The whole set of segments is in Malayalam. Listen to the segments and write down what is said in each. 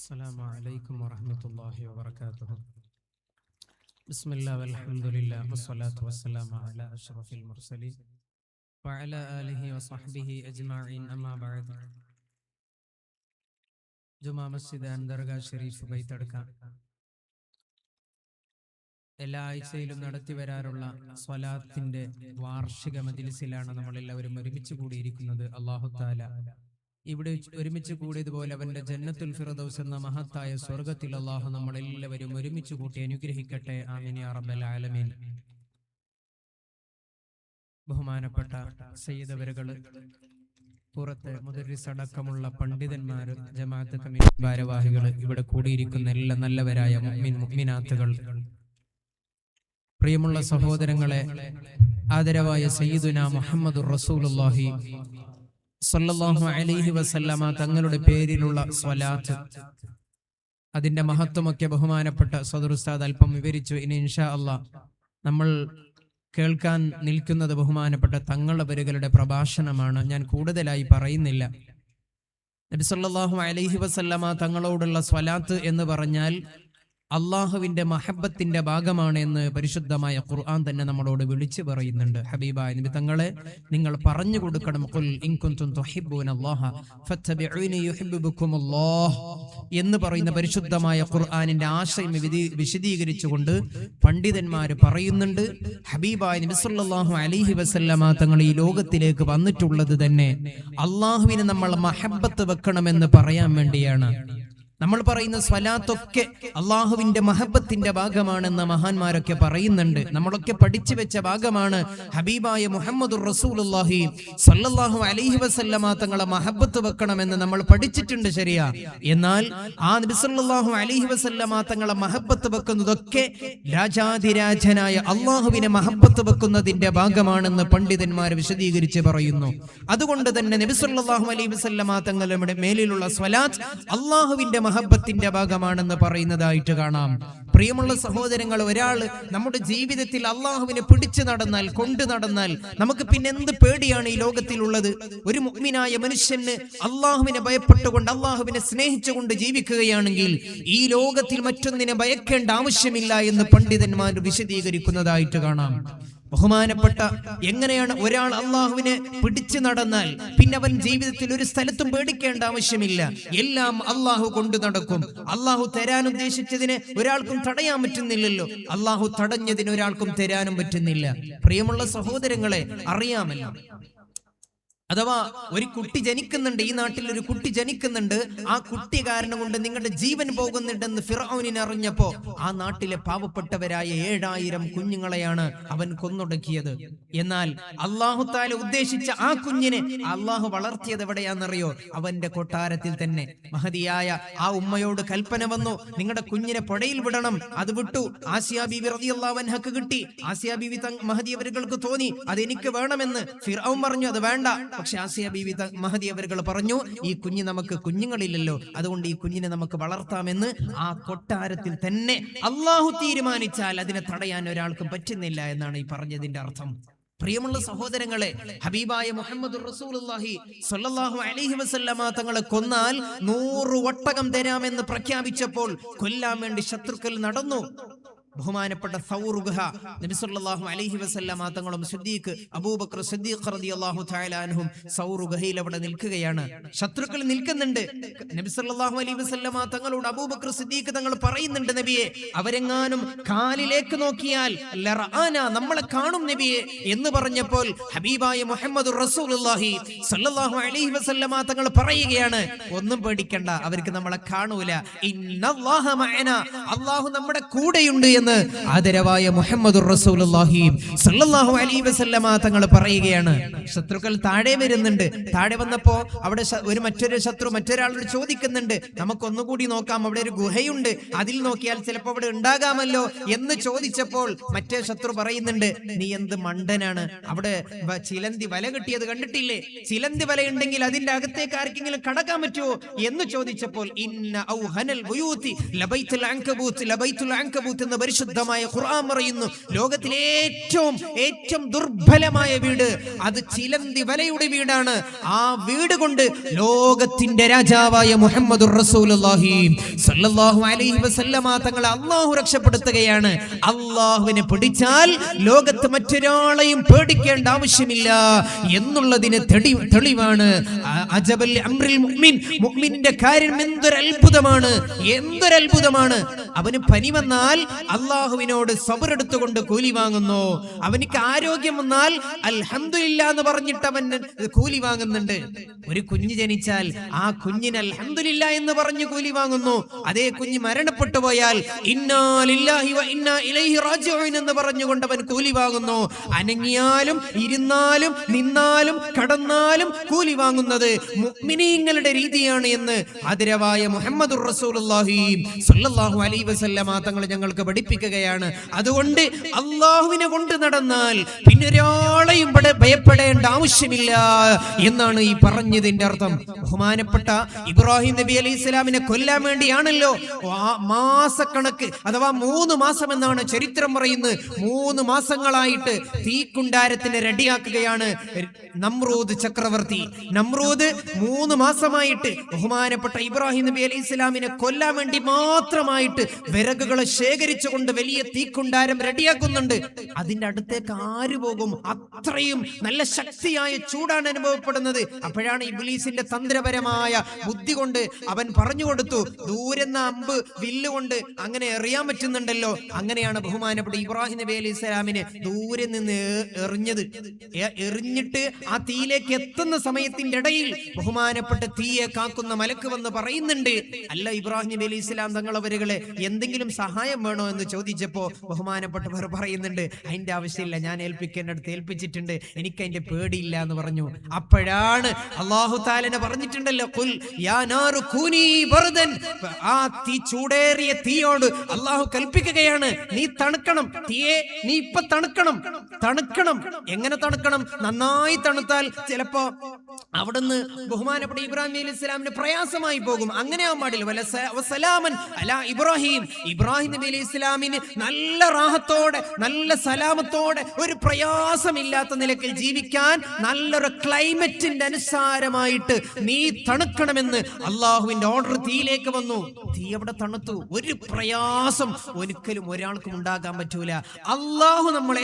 السلام عليكم ورحمة الله وبركاته. بسم الله والحمد لله والصلاة والسلام على أشرف المرسلين وعلى آله وصحبه أجمعين أما بعد. ജുമാ മസ്ജിദ് അൻദർഗാ ഷരീഫ് ബൈത്തടുക്ക എല്ലാ ആഴ്ചയിലും നടത്തി വരാറുള്ള സ്വലാത്തിന്റെ വാർഷിക മജ്ലിസിലാണ് നമ്മളെല്ലാവരും ഒരുമിച്ച് കൂടിയിരിക്കുന്നത്. അല്ലാഹു തആല ഇവിടെ ഒരുമിച്ച് കൂടിയതുപോലെ അവന്റെ ജന്നത്തുൽ ഫിർദൗസ് എന്ന മഹത്തായ സ്വർഗത്തിൽ അല്ലാഹു നമ്മളെല്ലാവരും ഒരുമിച്ച് കൂട്ടി അനുഗ്രഹിക്കട്ടെ. ആമീൻ യാ റബ്ബൽ ആലമീൻ. ബഹുമാനപ്പെട്ട സയ്യിദ് അവറുകള്, പുറത്ത് മുദർരിസ് അടക്കമുള്ള പണ്ഡിതന്മാർ, ജമാഅത്ത് കമ്മിറ്റി ഭാരവാഹികൾ, ഇവിടെ കൂടിയിരിക്കുന്ന എല്ലാ നല്ലവരായ മുഅ്മിനാത്തുകൾ, പ്രിയമുള്ള സഹോദരങ്ങളെ, ആദരവായ സയ്യിദുനാ മുഹമ്മദുർ റസൂലുള്ളാഹി സല്ലല്ലാഹു അലൈഹി വസല്ലമ തങ്ങളുടെ പേരിലുള്ള സ്വലാത്ത്, അതിന്റെ മഹത്വമൊക്കെ ബഹുമാനപ്പെട്ട സദർ ഉസ്താദ് അല്പം വിവരിച്ചു. ഇനി ഇൻഷാ അല്ലാഹ് നമ്മൾ കേൾക്കാൻ നിൽക്കുന്നത് ബഹുമാനപ്പെട്ട തങ്ങളുടെ പേരുകളുടെ പ്രഭാഷണമാണ്. ഞാൻ കൂടുതലായി പറയുന്നില്ല. നബി സല്ലല്ലാഹു അലൈഹി വസല്ലമ തങ്ങളോടുള്ള സ്വലാത്ത് എന്ന് പറഞ്ഞാൽ അള്ളാഹുവിന്റെ മഹബത്തിന്റെ ഭാഗമാണ് എന്ന് പരിശുദ്ധമായ ഖുർആൻ തന്നെ നമ്മളോട് വിളിച്ചു പറയുന്നുണ്ട്. ഹബീബായ നബി തങ്ങളെ നിങ്ങൾ പറഞ്ഞു കൊടുക്കണം, ഖുൽ ഇൻ കുൻതും തുഹിബ്ബൂനല്ലാഹ ഫത്തബിഊനി യുഹിബ്ബുകുമുല്ലാഹ് എന്ന് പറയുന്ന പരിശുദ്ധമായ ഖുർആനിന്റെ ആശയം വിശദീകരിച്ചുകൊണ്ട് പണ്ഡിതന്മാർ പറയുന്നുണ്ട്. ഹബീബായ നബി സല്ലല്ലാഹു അലൈഹി വസല്ലമ തങ്ങൾ ഈ ലോകത്തിലേക്ക് വന്നിട്ടുള്ളത് തന്നെ അള്ളാഹുവിനെ നമ്മൾ മഹബത്ത് വെക്കണമെന്ന് പറയാൻ വേണ്ടിയാണ്. നമ്മൾ പറയുന്ന സ്വലാത്തൊക്കെ അള്ളാഹുവിന്റെ മഹബത്തിന്റെ ഭാഗമാണെന്ന് മഹാന്മാരൊക്കെ പറയുന്നുണ്ട്. നമ്മളൊക്കെ പഠിച്ചു വെച്ച ഭാഗമാണ്. ഹബീബായ മുഹമ്മദുർ റസൂലുള്ളാഹി സല്ലല്ലാഹു അലൈഹി വസല്ലമ തങ്ങളെ മഹബത്ത് വെക്കണമെന്ന് നമ്മൾ പഠിച്ചിട്ടുണ്ട്, ശരിയാ. എന്നാൽ ആ നബി സല്ലല്ലാഹു അലൈഹി വസല്ലമ തങ്ങളെ മഹബത്ത് വെക്കുന്നതൊക്കെ രാജാധിരാജനായ അള്ളാഹുവിനെ മഹബത്ത് വെക്കുന്നതിന്റെ ഭാഗമാണെന്ന് പണ്ഡിതന്മാർ വിശദീകരിച്ച് പറയുന്നു. അതുകൊണ്ട് തന്നെ നബി സല്ലല്ലാഹു അലൈഹി വസല്ലമ തങ്ങളുടെ മേലിലുള്ള സ്വലാത്ത് അള്ളാഹുവിന്റെ മഹബത്തിന്റെ ഭാഗമാണെന്ന് പറയുന്നതായിട്ട് കാണാം. പ്രിയമുള്ള സഹോദരങ്ങൾ, ഒരാൾ നമ്മുടെ ജീവിതത്തിൽ അള്ളാഹുവിനെ പിടിച്ചു നടന്നാൽ, കൊണ്ടു നടന്നാൽ, നമുക്ക് പിന്നെ എന്ത് പേടിയാണ് ഈ ലോകത്തിലുള്ളത്? ഒരു മുഅ്മിനായ മനുഷ്യന് അള്ളാഹുവിനെ ഭയപ്പെട്ടുകൊണ്ട്, അള്ളാഹുവിനെ സ്നേഹിച്ചുകൊണ്ട് ജീവിക്കുകയാണെങ്കിൽ ഈ ലോകത്തിൽ മറ്റൊന്നിനെ ഭയക്കേണ്ട ആവശ്യമില്ല എന്ന് പണ്ഡിതന്മാർ വിശദീകരിക്കുന്നതായിട്ട് കാണാം. ബഹുമാനപ്പെട്ട, എങ്ങനെയാണ് ഒരാൾ അള്ളാഹുവിനെ പിടിച്ചു നടന്നാൽ പിന്നെ അവൻ ജീവിതത്തിൽ ഒരു സ്ഥലത്തും പേടിക്കേണ്ട ആവശ്യമില്ല. എല്ലാം അള്ളാഹു കൊണ്ടു നടക്കും. അള്ളാഹു തരാൻ ഉദ്ദേശിച്ചതിന് ഒരാൾക്കും തടയാൻ പറ്റുന്നില്ലല്ലോ. അള്ളാഹു തടഞ്ഞതിന് ഒരാൾക്കും തരാനും പറ്റുന്നില്ല. പ്രിയമുള്ള സഹോദരങ്ങളെ, അറിയാമല്ലോ, അഥവാ ഒരു കുട്ടി ജനിക്കുന്നുണ്ട്, ഈ നാട്ടിൽ ഒരു കുട്ടി ജനിക്കുന്നുണ്ട്, ആ കുട്ടി കാരണം കൊണ്ട് നിങ്ങളുടെ ജീവൻ പോകുന്നുണ്ടെന്ന് ഫിർഔനിന് അറിഞ്ഞപ്പോ ആ നാട്ടിലെ പാവപ്പെട്ടവരായ 7000 കുഞ്ഞുങ്ങളെയാണ് അവൻ കൊന്നൊടുക്കിയത്. എന്നാൽ അല്ലാഹു തആല ഉദ്ദേശിച്ച ആ കുഞ്ഞിനെ അല്ലാഹു വളർത്തിയത് എവിടെയാണെന്നറിയോ? അവന്റെ കൊട്ടാരത്തിൽ തന്നെ. മഹദിയായ ആ ഉമ്മയോട് കൽപ്പന വന്നു, നിങ്ങളുടെ കുഞ്ഞിനെ പുഴയിൽ വിടണം. അത് വിട്ടു. ആസിയ ബീവി റളിയല്ലാഹു അൻഹക്ക് കിട്ടി. ആസിയ ബീവി മഹദി അവർക്ക് തോന്നി അത് എനിക്ക് വേണമെന്ന്. ഫിർഔൻ പറഞ്ഞു അത് വേണ്ട. പക്ഷെ ആസിയ ബീവി മഹദി അവர்கள் പറഞ്ഞു, ഈ കുഞ്ഞ് നമുക്ക് കുഞ്ഞുങ്ങളില്ലല്ലോ, അതുകൊണ്ട് ഈ കുഞ്ഞിനെ നമുക്ക് വളർത്താമെന്ന്. ആ കൊട്ടാരത്തിൽ തന്നെ അള്ളാഹു തീരുമാനിച്ചാൽ അതിനെ തടയാൻ ഒരാൾക്കും പറ്റുന്നില്ല എന്നാണ് ഈ പറഞ്ഞതിന്റെ അർത്ഥം. പ്രിയമുള്ള സഹോദരങ്ങളെ, ഹബീബായ മുഹമ്മദുർ റസൂലുള്ളാഹി സ്വല്ലല്ലാഹു അലൈഹി വസല്ലമ തങ്ങളെ കൊന്നാൽ 100 ഒട്ടകം തരാമെന്ന് പ്രഖ്യാപിച്ചപ്പോൾ കൊല്ലാൻ വേണ്ടി ശത്രുക്കൾ നടന്നു. ബഹുമാനപ്പെട്ട സൗറുഗഹ നബി സല്ലല്ലാഹു അലൈഹി വസല്ലമ തങ്ങളും സിദ്ദീഖ് അബൂബക്കർ സിദ്ദീഖ് റളിയല്ലാഹു തആല അൻഹും സൗറുഗഹയിൽ അവിടെ നിൽക്കുകയാണ്. ശത്രുക്കൾ നിൽക്കുന്നുണ്ട്. നബി സല്ലല്ലാഹു അലൈഹി വസല്ലമ തങ്ങളോട് അബൂബക്കർ സിദ്ദീഖ് തങ്ങൾ പറയുന്നുണ്ട്, നബിയെ, അവരെങ്ങാനും കാലിലേക്ക് നോക്കിയാൽ ലറആന, നമ്മളെ കാണും നബിയെ എന്ന് പറഞ്ഞപ്പോൾ ഹബീബായ മുഹമ്മദുർ റസൂലുള്ളാഹി സല്ലല്ലാഹു അലൈഹി വസല്ലമ തങ്ങൾ പറയുകയാണ്, ഒന്നും പേടിക്കണ്ട, അവർക്ക് നമ്മളെ കാണൂല. ഇന്നല്ലാഹ മഅന, അല്ലാഹു നമ്മുടെ കൂടെയുണ്ട് എന്ന് ആദരവായ മുഹമ്മദുർ റസൂലുള്ളാഹി സല്ലല്ലാഹു അലൈഹി വസല്ലമ തങ്ങൾ പറയുകയാണ്. ശത്രുക്കൾ താഴെ വരുന്നുണ്ട്. താഴെ വന്നപ്പോ അവിടെ മറ്റൊരു ശത്രു മറ്റൊരാളോട് ചോദിക്കുന്നുണ്ട്, നമുക്കൊന്നുകൂടി നോക്കാം, അവിടെ ഒരു ഗുഹയുണ്ട്, അതിൽ നോക്കിയാൽ ചിലപ്പോൾ അവിടെ ഉണ്ടാകാമല്ലോ എന്ന് ചോദിച്ചപ്പോൾ മറ്റേ ശത്രു പറയുന്നുണ്ട്, നീ എന്ത് മണ്ടനാണ്, അവിടെ ചിലന്തി വല കെട്ടിയത് കണ്ടിട്ടില്ലേ? ചിലന്തി വലയുണ്ടെങ്കിൽ അതിന്റെ അകത്തേക്ക് ആർക്കെങ്കിലും കടക്കാൻ പറ്റുമോ എന്ന് ചോദിച്ചപ്പോൾ ഇന്ന ഔഹനൽ ബുയൂതി ലബൈത്തുൽ അൻകബൂത്ത് എന്ന് പരിശുദ്ധമായ ഖുർആൻ പറയുന്നു, ലോകത്തിലെ ഏറ്റവും ദുർബലമായ വീട് അത് ചിലന്തി വലയുടെ വീടാണ്. ആ വീട് കൊണ്ട് ലോകത്തിന്റെ രാജാവായ മുഹമ്മദുർ റസൂലുള്ളാഹി സ്വല്ലല്ലാഹു അലൈഹി വസല്ലമ തങ്ങളെ അല്ലാഹു രക്ഷപ്പെടുത്തുകയാണ്. അല്ലാഹുവിനെ പിടിച്ചാൽ ലോകത്ത് മറ്റൊരാളെയും പേടിക്കേണ്ട ആവശ്യമില്ല എന്നുള്ളതിന് തെളിവാണ്. അജബൽ അംറിൽ മുഅ്മിൻ, മുഅ്മിനിന്റെ കാര്യം എന്തൊരത്ഭുതമാണ്. അവന് പനി വന്നാൽ അല്ലാഹുവിനോട് സബർ എടുത്തുകൊണ്ട് കൂലി വാങ്ങുന്നു. അവനിക്ക് ആരോഗ്യം വന്നാൽ അൽഹംദുലില്ലാ എന്ന് പറഞ്ഞിട്ട് അവൻ കൂലി വാങ്ങുന്നുണ്ട്. ഒരു കുഞ്ഞ് ജനിച്ചാൽ ആ കുഞ്ഞിന് അൽഹംദുലില്ലാ എന്ന് പറഞ്ഞു കൂലി വാങ്ങുന്നു. അതേ കുഞ്ഞ് മരണപ്പെട്ടു പോയാൽ ഇന്നാ ലില്ലാഹി വ ഇന്നാ ഇലൈഹി റാജിഊൻ എന്ന് പറഞ്ഞുകൊണ്ട് അവൻ കൂലി വാങ്ങുന്നു. അനങ്ങിയാലും ഇരുന്നാലും നിന്നാലും കടന്നാലും കൂലി വാങ്ങുന്നത് മുഅ്മിനീങ്ങളുടെ രീതിയാണ് എന്ന് ആദരവായ മുഹമ്മദുർ റസൂലുള്ളാഹി സ്വല്ലല്ലാഹു അലൈഹി വസല്ലമ തങ്ങൾ ഞങ്ങൾക്ക് പഠിപ്പിക്കുകയാണ്. അതുകൊണ്ട് അല്ലാഹുവിനെ കൊണ്ട് നടന്നാൽ പിന്നെ ഒരാളെയും ഭയപ്പെടേണ്ട ആവശ്യമില്ല എന്നാണ് ഈ പറഞ്ഞതിന്റെ അർത്ഥം. ബഹുമാനപ്പെട്ട ഇബ്രാഹിം നബി അലൈഹി സ്വലാമിനെ കൊല്ലാൻ വേണ്ടിയാണല്ലോ മാസക്കണക്ക് അഥവാ 3 മാസം എന്നാണ് ചരിത്രം പറയുന്നത്. 3 മാസങ്ങളായിട്ട് തീക്കുണ്ടാരത്തിന് റെഡിയാക്കുകയാണ് നമ്രൂദ് ചക്രവർത്തി. നമ്രൂദ് 3 മാസമായിട്ട് ബഹുമാനപ്പെട്ട ഇബ്രാഹിം നബി അലൈഹി സ്വലാമിനെ കൊല്ലാൻ വേണ്ടി മാത്രമായിട്ട് വിറകുകളെ ശേഖരിച്ചുകൊണ്ട് വലിയ തീക്കുണ്ടാരം റെഡിയാക്കുന്നുണ്ട്. അതിന്റെ അടുത്തേക്ക് ആര് പോകും? അത്രയും നല്ല ശക്തിയായ ചൂടാണ് അനുഭവപ്പെടുന്നത്. അപ്പോഴാണ് ഇബ്ലീസിന്റെ തന്ത്രപരമായ ബുദ്ധി കൊണ്ട് അവൻ പറഞ്ഞു കൊടുത്തു, ദൂരെന്ന അമ്പ് വില്ലുകൊണ്ട് അങ്ങനെ എറിയാൻ പറ്റുന്നുണ്ടല്ലോ. അങ്ങനെയാണ് ബഹുമാനപ്പെട്ട ഇബ്രാഹിം നബി അലൈഹി സ്വലാമിനെ ദൂരെ നിന്ന് എറിഞ്ഞിട്ട് ആ തീയിലേക്ക് എത്തുന്ന സമയത്തിന്റെ ഇടയിൽ ബഹുമാനപ്പെട്ട തീയെ കാക്കുന്ന മലക്ക് വന്ന് പറയുന്നുണ്ട്, അല്ല ഇബ്രാഹിം നബി അലൈഹി സ്വലാം തങ്ങളവരുകളെ എന്തെങ്കിലും സഹായം വേണോ എന്ന് ചോദിച്ചപ്പോ ബഹുമാനപ്പെട്ടവർ പറയുന്നുണ്ട്, അതിന്റെ ആവശ്യമില്ല, ഞാൻ ഏൽപ്പിക്കേണ്ടടുത്ത് ഏൽപ്പിച്ചിട്ടുണ്ട്, എനിക്ക് അതിന്റെ പേടിയില്ല എന്ന് പറഞ്ഞു. അപ്പോഴാണ് അല്ലാഹു തആല പറഞ്ഞിട്ടുണ്ടല്ലോ, ഖുൽ യാ നാറു കൂനി ബർദൻ, ആ തീ ചൂടേറിയ തീയോട് അല്ലാഹു കൽപ്പിക്കുകയാണ്, നീ തണുക്കണം, തീയെ നീ ഇപ്പൊ തണുക്കണം. എങ്ങനെ തണുക്കണം? നന്നായി തണുത്താൽ ചിലപ്പോ അവിടുന്ന് ബഹുമാനപ്പെട്ട ഇബ്രാഹിം അലൈഹി സ്വലാമിന് പ്രയാസമായി പോകും. അങ്ങനെ ആവാൻ പാടില്ല. വസലാമൻ അലാ ഇബ്രാഹിം, ഇബ്രാഹിം നബി അലൈഹി സ്വലാമിന് നല്ല റാഹത്തോടെ നല്ല സലാമത്തോടെ ഒരു പ്രയാസമില്ലാത്ത നിലയ്ക്ക് ജീവിക്കാൻ നല്ലൊരു ക്ലൈമറ്റിന്റെ അനുസാരമായിട്ട് നീ തണുക്കണമെന്ന് അള്ളാഹുവിന്റെ ഓർഡർ തീയിലേക്ക് വന്നു. തീ അവിടെ തണുത്തു. ഒരു പ്രയാസം ഒരിക്കലും ഒരാൾക്കും ഉണ്ടാകാൻ പറ്റൂല. അള്ളാഹു നമ്മൾ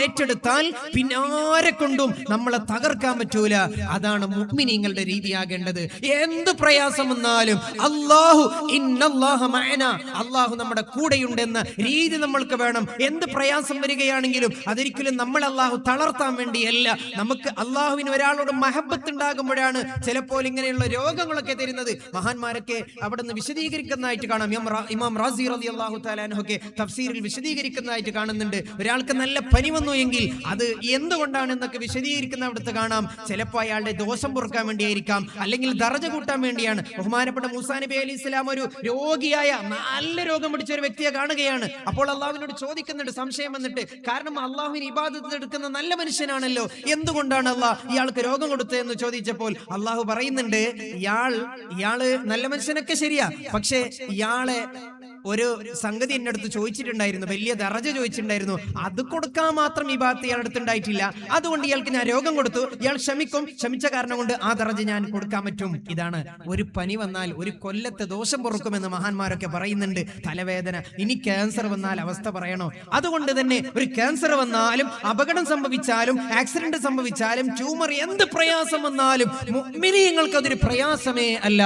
ഏറ്റെടുത്താൽ പിന്നെ ആരെ കൊണ്ടും നമ്മളെ തകർക്കാൻ പറ്റൂല. അതാണ് മുഅ്മിനീങ്ങളുടെ രീതിയാകേണ്ടത്. എന്ത് പ്രയാസം വന്നാലും അല്ലാഹു ഇന്നല്ലാഹ മഅനാ, അല്ലാഹു നമ്മുടെ കൂടെയുണ്ടെന്ന രീതി നമ്മൾക്ക് വേണം. എന്ത് പ്രയാസം വരികയാണെങ്കിലും അതൊരിക്കലും നമ്മൾ അല്ലാഹു തളർത്താൻ വേണ്ടിയല്ല. നമുക്ക് അല്ലാഹുവിന് ഒരാളോട് മഹബത്ത് ഉണ്ടാകുമ്പോഴാണ് ചിലപ്പോൾ ഇങ്ങനെയുള്ള രോഗങ്ങളൊക്കെ തരുന്നത്. മഹാന്മാരൊക്കെ അവിടെ നിന്ന് വിശദീകരിക്കുന്നതായിട്ട് കാണാം. ഇമാം റാസി റളിയല്ലാഹു തആല അൻഹുക്കെ തഫ്സീറിൽ വിശദീകരിക്കുന്നതായിട്ട് കാണുന്നുണ്ട്. ഒരാൾക്ക് നല്ല പനി വന്നു എങ്കിൽ അത് എന്തുകൊണ്ടാണ് എന്നൊക്കെ വിശദീകരിക്കുന്ന അവിടുത്തെ കാണാം. ചിലപ്പോൾ അയാളുടെ ദോഷം പൊറുക്കാൻ വേണ്ടിയായിരിക്കാം, അല്ലെങ്കിൽ ദറജ കൂട്ടാൻ വേണ്ടിയാണ്. ബഹുമാനപ്പെട്ട മൂസാ നബി അലൈഹി സ്വലാം ഒരു രോഗിയായ നല്ല രോഗം പിടിച്ച ഒരു വ്യക്തിയെ കാണുകയാണ്. അപ്പോൾ അള്ളാഹുവിനോട് ചോദിക്കുന്നുണ്ട്, സംശയം വന്നിട്ട്, കാരണം അള്ളാഹുവിന് ഇബാദത്ത് എടുക്കുന്ന നല്ല മനുഷ്യനാണല്ലോ, എന്തുകൊണ്ടാണ് ഇയാൾക്ക് രോഗം കൊടുത്തതെന്ന് ചോദിച്ചപ്പോൾ അള്ളാഹു പറയുന്നുണ്ട്, ഇയാള് നല്ല മനുഷ്യനൊക്കെ ശരിയാ, പക്ഷെ ഇയാളെ ഒരു സംഗതി എന്റെ അടുത്ത് ചോദിച്ചിട്ടുണ്ടായിരുന്നു, വലിയ ദറജ ചോദിച്ചിട്ടുണ്ടായിരുന്നു, അത് കൊടുക്കാൻ മാത്രം ഈ ഭാഗത്ത് ഇയാളുടെ അടുത്തുണ്ടായിട്ടില്ല, അതുകൊണ്ട് ഇയാൾക്ക് ഞാൻ രോഗം കൊടുത്തു, ഇയാൾ ക്ഷമിച്ച കാരണം കൊണ്ട് ആ ദറജ ഞാൻ കൊടുക്കാൻ പറ്റും. ഇതാണ് ഒരു പനി വന്നാൽ ഒരു കൊല്ലത്തെ ദോഷം പൊറുക്കുമെന്ന് മഹാന്മാരൊക്കെ പറയുന്നുണ്ട്. തലവേദന, ഇനി ക്യാൻസർ വന്നാൽ അവസ്ഥ പറയണോ? അതുകൊണ്ട് തന്നെ ഒരു ക്യാൻസർ വന്നാലും അപകടം സംഭവിച്ചാലും ആക്സിഡന്റ് സംഭവിച്ചാലും ട്യൂമർ, എന്ത് പ്രയാസം വന്നാലും മുഅ്മിനീങ്ങൾക്ക് അതൊരു പ്രയാസമേ അല്ല,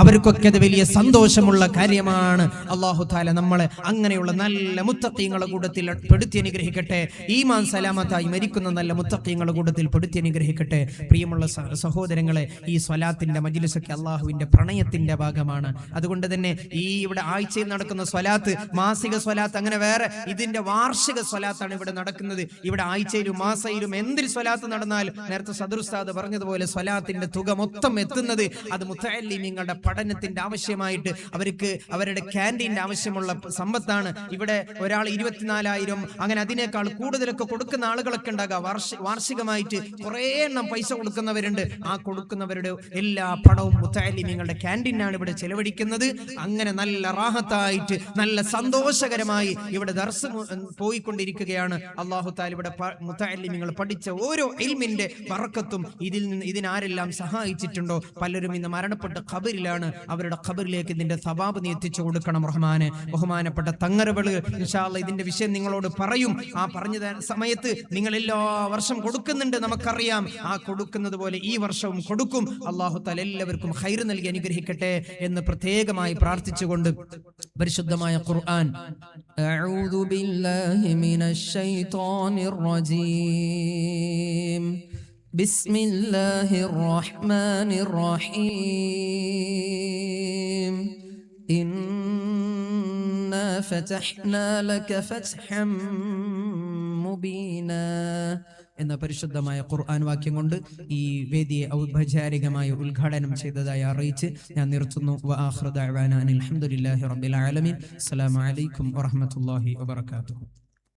അവർക്കൊക്കെ അത് വലിയ സന്തോഷമുള്ള കാര്യമാണ്. അല്ലാഹു തആല നമ്മളെ അങ്ങനെയുള്ള നല്ല മുത്തഖീങ്ങളുടെ കൂട്ടത്തിൽ പെടുത്തി അനുഗ്രഹിക്കട്ടെ. ഈമാൻ സലാമത്തായി മരിക്കുന്ന നല്ല മുത്തഖീങ്ങളുടെ കൂട്ടത്തിൽ പെടുത്തി അനുഗ്രഹിക്കട്ടെ. പ്രിയമുള്ള സഹോദരങ്ങളെ, ഈ സ്വലാത്തിന്റെ മജ്ലിസൊക്കെ അള്ളാഹുവിന്റെ പ്രണയത്തിന്റെ ഭാഗമാണ്. അതുകൊണ്ട് തന്നെ ഈ ഇവിടെ ആഴ്ചയിൽ നടക്കുന്ന സ്വലാത്ത്, മാസിക സ്വലാത്ത്, അങ്ങനെ വേറെ ഇതിന്റെ വാർഷിക സ്വലാത്താണ് ഇവിടെ നടക്കുന്നത്. ഇവിടെ ആഴ്ചയിലും മാസയിലും എന്തൊരു സ്വലാത്ത് നടന്നാലും നേരത്തെ സദർ ഉസ്താദ് പറഞ്ഞതുപോലെ സ്വലാത്തിന്റെ തുക മൊത്തം എത്തുന്നത് അത് മുത്തഅല്ലിമീങ്ങളുടെ പഠനത്തിന്റെ ആവശ്യമായിട്ട് അവർക്ക് അവരുടെ ക്യാൻറ്റീൻ ക്യാൻറ്റീൻ്റെ ആവശ്യമുള്ള സമ്പത്താണ്. ഇവിടെ ഒരാൾ 24,000 അങ്ങനെ അതിനേക്കാൾ കൂടുതലൊക്കെ കൊടുക്കുന്ന ആളുകളൊക്കെ ഉണ്ടാകാം. വാർഷികമായിട്ട് കുറേ എണ്ണം പൈസ കൊടുക്കുന്നവരുണ്ട്. ആ കൊടുക്കുന്നവരുടെ എല്ലാ പണവും മുത്തഅല്ലിമീങ്ങളുടെ ക്യാൻറ്റീനാണ് ഇവിടെ ചെലവഴിക്കുന്നത്. അങ്ങനെ നല്ല റാഹത്തായിട്ട് നല്ല സന്തോഷകരമായി ഇവിടെ ദർസ് പോയിക്കൊണ്ടിരിക്കുകയാണ്. അല്ലാഹു തആല ഇവിടെ മുത്തഅല്ലിമീങ്ങൾ പഠിച്ച ഓരോ ഇൽമിന്റെ ബറക്കത്തും ഇതിനാരെല്ലാം സഹായിച്ചിട്ടുണ്ടോ, പലരും ഇന്ന് മരണപ്പെട്ട ഖബറിലാണ്. അവരുടെ ഖബറിലേക്ക് ഇതിന്റെ സവാബ് നീ എത്തിച്ചു കൊടുക്കണം റഹ്മാനെ. ബഹുമാനപ്പെട്ട തങ്ങറുകൾ ഇൻഷാ അല്ലാഹ് ഇതിന്റെ വിഷയം നിങ്ങളോട് പറയും. ആ പറഞ്ഞ സമയത്ത് നിങ്ങൾ എല്ലാ വർഷം കൊടുക്കുന്നുണ്ട്, നമുക്കറിയാം. ആ കൊടുക്കുന്നത് പോലെ ഈ വർഷവും കൊടുക്കും. അല്ലാഹു തആല എല്ലാവർക്കും ഖൈർ നൽകി അനുഗ്രഹിക്കട്ടെ എന്ന് പ്രത്യേകമായി പ്രാർത്ഥിച്ചുകൊണ്ട് പരിശുദ്ധമായ ഖുർആൻ അഊദു ബില്ലാഹി മിനശ് ശൈത്വാനിർ റജീം ബിസ്മില്ലാഹിർ റഹ്മാനിർ റഹീം ഇന്നാ ഫതഹ്നാ ലക ഫത്ഹൻ മുബീനാ എന്ന പരിശുദ്ധമായ ഖുർആൻ വാക്യം കൊണ്ട് ഈ വേദിയെ ഔപചാരികമായി ഉദ്ഘാടനം ചെയ്തതായി അറിയിച്ച് ഞാൻ നിർത്തുന്നു. വആഖിറു ദഅ്വാനാ അൽഹംദുലില്ലാഹി റബ്ബിൽ ആലമീൻ. അസ്സലാമു അലൈക്കും വറഹ്മത്തുള്ളാഹി വബറകാതുഹു.